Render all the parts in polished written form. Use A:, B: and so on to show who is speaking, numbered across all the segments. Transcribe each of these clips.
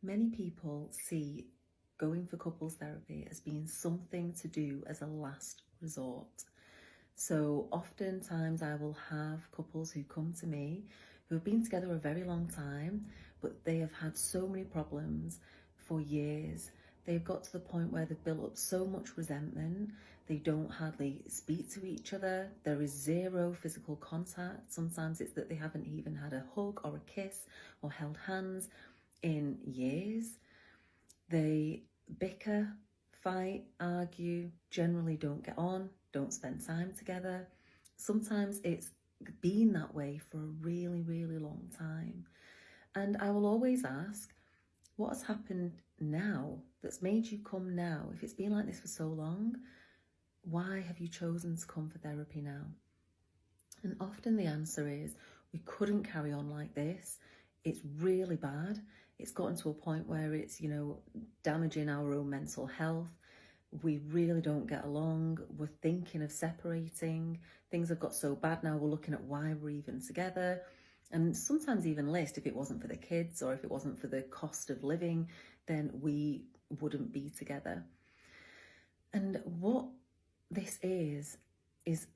A: Many people see going for couples therapy as being something to do as a last resort. So oftentimes I will have couples who come to me who have been together a very long time, but they have had so many problems for years. They've got to the point where they've built up so much resentment. They don't hardly speak to each other. There is zero physical contact. Sometimes it's that they haven't even had a hug or a kiss or held hands in years. They bicker, fight, argue, generally don't get on, don't spend time together. Sometimes it's been that way for a really, really long time. And I will always ask, what has happened now that's made you come now? If it's been like this for so long, why have you chosen to come for therapy now? And often the answer is, we couldn't carry on like this. It's really bad. It's gotten to a point where it's, damaging our own mental health. We really don't get along. We're thinking of separating. Things have got so bad now, we're looking at why we're even together. And sometimes even list, if it wasn't for the kids or if it wasn't for the cost of living, then we wouldn't be together. And what this is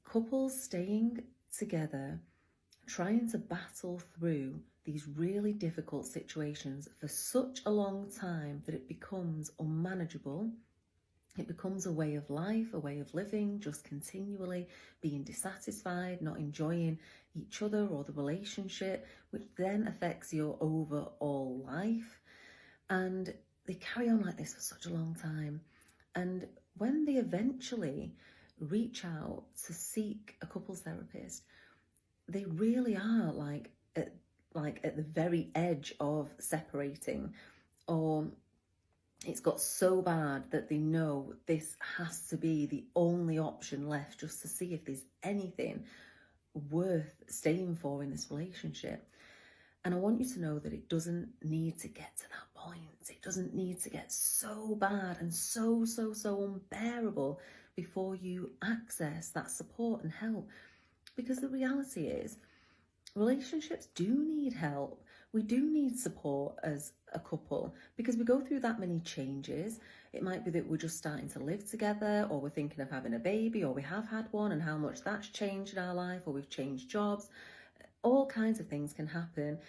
A: couples staying together, trying to battle through these really difficult situations for such a long time that it becomes unmanageable. It becomes a way of life, a way of living, just continually being dissatisfied, not enjoying each other or the relationship, which then affects your overall life. And they carry on like this for such a long time. And when they eventually reach out to seek a couples therapist, they really are like at the very edge of separating, or it's got so bad that they know this has to be the only option left just to see if there's anything worth staying for in this relationship. And I want you to know that it doesn't need to get to that point. It doesn't need to get so bad and so unbearable before you access that support and help. Because the reality is, relationships do need help. We do need support as a couple because we go through that many changes. It might be that we're just starting to live together, or we're thinking of having a baby, or we have had one and how much that's changed in our life, or we've changed jobs. All kinds of things can happen.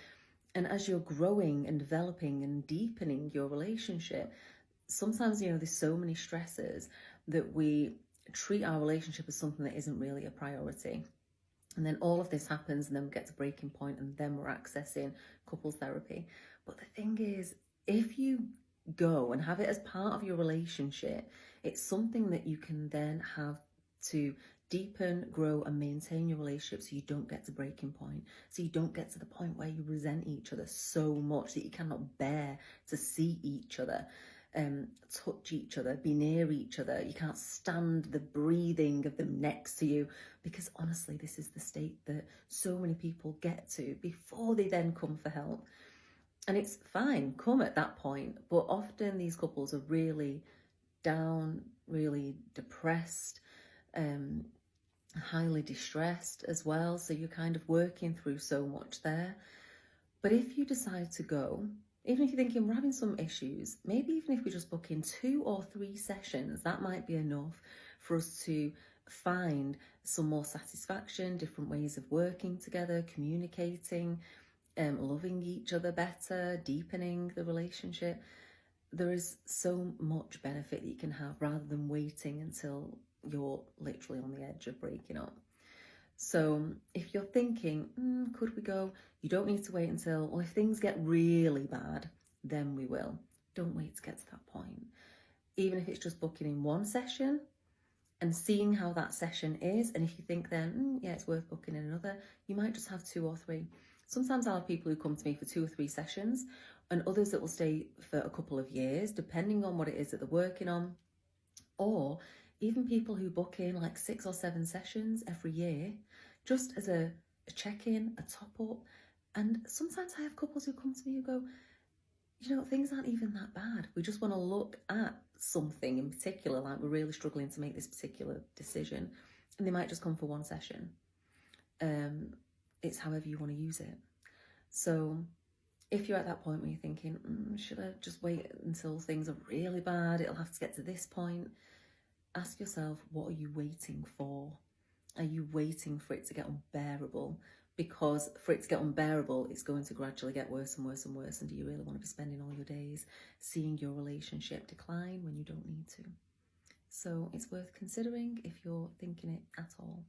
A: And as you're growing and developing and deepening your relationship, sometimes, there's so many stresses that we treat our relationship as something that isn't really a priority. And then all of this happens, and then we get to breaking point, and then we're accessing couples therapy. But the thing is, if you go and have it as part of your relationship, it's something that you can then have to deepen, grow, and maintain your relationship, so you don't get to breaking point. So you don't get to the point where you resent each other so much that you cannot bear to see each other, touch each other, be near each other. You can't stand the breathing of them next to you, because honestly, this is the state that so many people get to before they then come for help. And it's fine, come at that point, but often these couples are really down, really depressed, highly distressed as well. So you're kind of working through so much there. But if you decide to go, even if you're thinking we're having some issues, maybe even if we just book in 2 or 3 sessions, that might be enough for us to find some more satisfaction, different ways of working together, communicating, loving each other better, deepening the relationship. There is so much benefit that you can have rather than waiting until you're literally on the edge of breaking up. So if you're thinking, could we go? You don't need to wait until, well, if things get really bad, then we will. Don't wait to get to that point. Even if it's just booking in 1 session and seeing how that session is. And if you think then, yeah, it's worth booking in another, you might just have 2 or 3. Sometimes I'll have people who come to me for 2 or 3 sessions, and others that will stay for a couple of years, depending on what it is that they're working on. Or even people who book in like 6 or 7 sessions every year, just as a check-in, a top-up. And sometimes I have couples who come to me who go, things aren't even that bad. We just want to look at something in particular, like we're really struggling to make this particular decision. And they might just come for 1 session. It's however you want to use it. So If you're at that point where you're thinking, should I just wait until things are really bad? It'll have to get to this point. Ask yourself, what are you waiting for? Are you waiting for it to get unbearable? Because for it to get unbearable, it's going to gradually get worse and worse and worse. And do you really want to be spending all your days seeing your relationship decline when you don't need to? So it's worth considering if you're thinking it at all.